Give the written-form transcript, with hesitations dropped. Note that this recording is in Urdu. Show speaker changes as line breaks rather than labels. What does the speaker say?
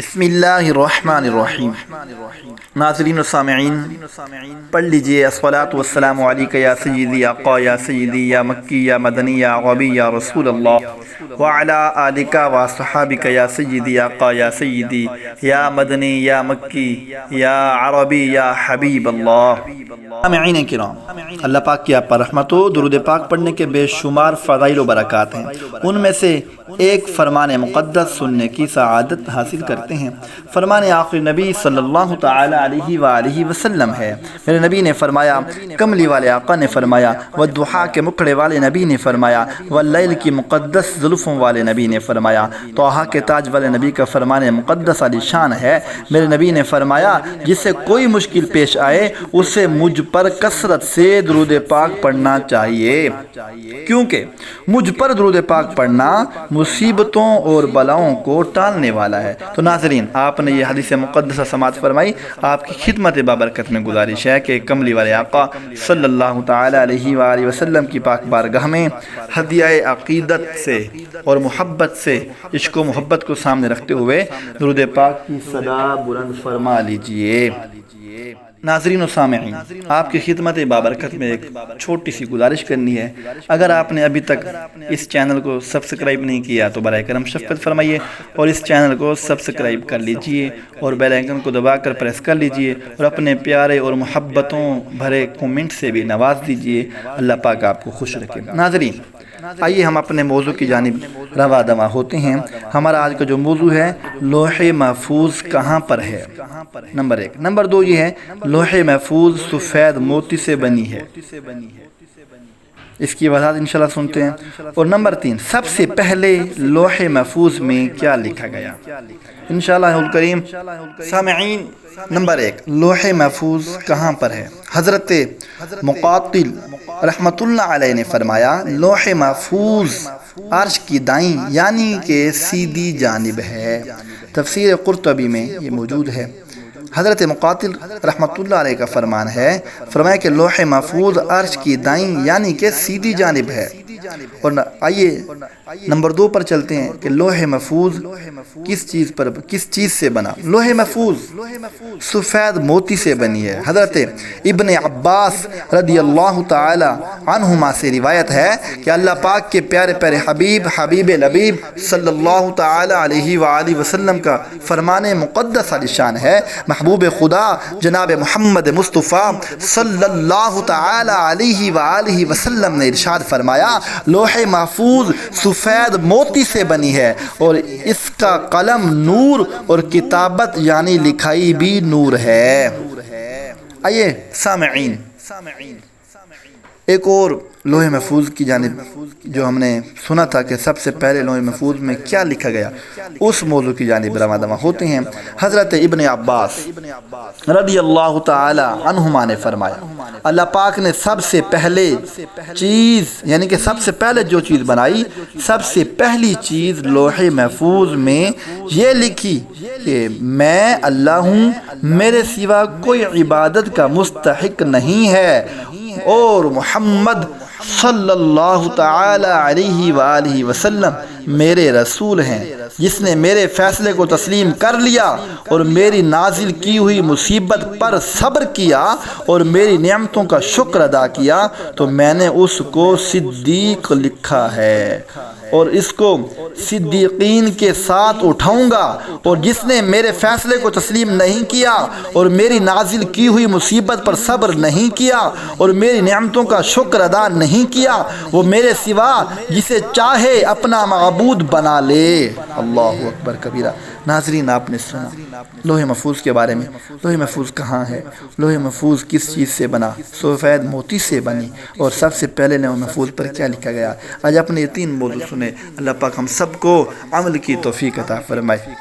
بسم اللہ الرحمن الرحیم۔ ناظرین و سامعین، پڑھ لیجئے الصلاۃ والسلام علیک یا سیدی یا آقا یا سیدی یا مکی یا مدنی یا عربی یا رسول اللہ وعلی آلک و صحابک یا سیدی یا آقا یا سیدی یا مدنی یا مکی یا عربی یا حبیب اللہ۔ سامعین کرام، اللہ پاک کی آپ پر رحمت و درود پاک پڑھنے کے بے شمار فضائل و برکات ہیں۔ ان میں سے ایک فرمان مقدس سننے کی سعادت حاصل کرتے ہیں۔ فرمان آخر نبی صلی اللہ تعالی علیہ وآلہ وسلم ہے۔ میرے نبی نے فرمایا، کملی والے آقا نے فرمایا، والضحیٰ کے مکھڑے والے نبی نے فرمایا، واللیل کی مقدس زلفوں والے نبی نے فرمایا، طٰہٰ کے تاج والے نبی کا فرمان مقدس علی شان ہے۔ میرے نبی نے فرمایا، جس سے کوئی مشکل پیش آئے اسے مجھ پر کثرت سے درود پاک پڑھنا چاہیے، کیونکہ مجھ پر درود پاک پڑھنا مصیبتوں اور بلاؤں کو ٹالنے والا ہے۔ تو ناظرین، آپ نے یہ حدیث مقدسہ سماعت فرمائی۔ آپ کی خدمت بابرکت میں گزارش ہے کہ کملی والے آقا صلی اللہ تعالی علیہ وآلہ وسلم کی پاک بارگاہ میں ہدیہ عقیدت سے اور محبت سے، عشق و محبت کو سامنے رکھتے ہوئے درود پاک کی صدا بلند فرما لیجئے۔ ناظرین و سامعین، آپ کی خدمت بابرکت میں ایک چھوٹی سی گزارش کرنی ہے۔ اگر آپ نے ابھی تک اس چینل کو سبسکرائب نہیں کیا تو برائے کرم شفقت فرمائیے اور اس چینل کو سبسکرائب کر لیجئے اور بیل آئیکن کو دبا کر پریس کر لیجئے اور اپنے پیارے اور محبتوں بھرے کومنٹ سے بھی نواز دیجئے۔ اللہ پاک آپ کو خوش رکھے۔ ناظرین، آئیے ہم اپنے موضوع کی جانب رواں دواں ہوتے ہیں۔ ہمارا آج کا جو موضوع ہے، لوح محفوظ کہاں پر ہے، نمبر 1۔ نمبر 2 یہ ہے، لوح محفوظ سفید موتی سے بنی ہے۔ اس کی وضاحت انشاءاللہ سنتے ہیں۔ اور نمبر 3، سب سے پہلے لوح محفوظ میں کیا لکھا گیا، انشاءاللہ الکریم۔ سامعین، نمبر 1، لوح محفوظ کہاں پر ہے؟ حضرت مقاتل رحمت اللہ علیہ نے فرمایا، لوح محفوظ عرش کی دائیں یعنی کہ سیدھی جانب ہے۔ تفسیر قرطبی میں یہ موجود ہے۔ حضرت مقاتل رحمت اللہ علیہ کا فرمان ہے، فرمایا کہ لوح محفوظ عرش کی دائیں یعنی کہ سیدھی جانب ہے۔ اور آئیے نمبر 2 پر چلتے ہیں کہ لوح محفوظ کس چیز سے بنا۔ لوح محفوظ سفید موتی سے بنی ہے۔ حضرت ابن عباس رضی اللہ تعالی عنہما سے روایت ہے کہ اللہ پاک کے پیارے پیارے حبیب لبیب صلی اللہ تعالی علیہ وآلہ وسلم کا فرمان مقدس علی شان ہے، محبوب خدا جناب محمد مصطفیٰ صلی اللہ تعالی علیہ وآلہ وسلم نے ارشاد فرمایا، لوح محفوظ سفید موتی سے بنی ہے اور اس کا قلم نور اور کتابت یعنی لکھائی بھی نور ہے۔ آئیے سامعین، ایک اور لوح محفوظ کی جانب جو ہم نے سنا تھا کہ سب سے پہلے لوح محفوظ میں کیا لکھا گیا، اس موضوع کی جانب رواں دواں ہوتے ہیں۔ حضرت ابن عباس رضی اللہ تعالی عنہما نے فرمایا، اللہ پاک نے سب سے پہلے چیز یعنی کہ سب سے پہلے جو چیز بنائی، سب سے پہلی چیز لوح محفوظ میں یہ لکھی کہ میں اللہ ہوں، میرے سوا کوئی عبادت کا مستحق نہیں ہے اور محمد صلی اللہ تعالی علیہ وآلہ وسلم میرے رسول ہیں۔ جس نے میرے فیصلے کو تسلیم کر لیا اور میری نازل کی ہوئی مصیبت پر صبر کیا اور میری نعمتوں کا شکر ادا کیا تو میں نے اس کو صدیق لکھا ہے اور اس کو صدیقین کے ساتھ اٹھاؤں گا۔ اور جس نے میرے فیصلے کو تسلیم نہیں کیا اور میری نازل کی ہوئی مصیبت پر صبر نہیں کیا اور میری نعمتوں کا شکر ادا نہیں کیا، وہ میرے سوا جسے چاہے اپنا معبود بنا لے۔ اللہ اکبر کبیرہ۔ ناظرین، آپ نے سنا لوح محفوظ کے بارے میں۔ لوح محفوظ کہاں ہے، لوح محفوظ کس چیز سے بنا؟ سفید موتی سے بنی۔ اور سب سے پہلے لوح محفوظ پر کیا لکھا گیا؟ آج اپنے یہ 3 موضوع سنے۔ اللہ پاک ہم سب کو عمل کی توفیق عطا فرمائے۔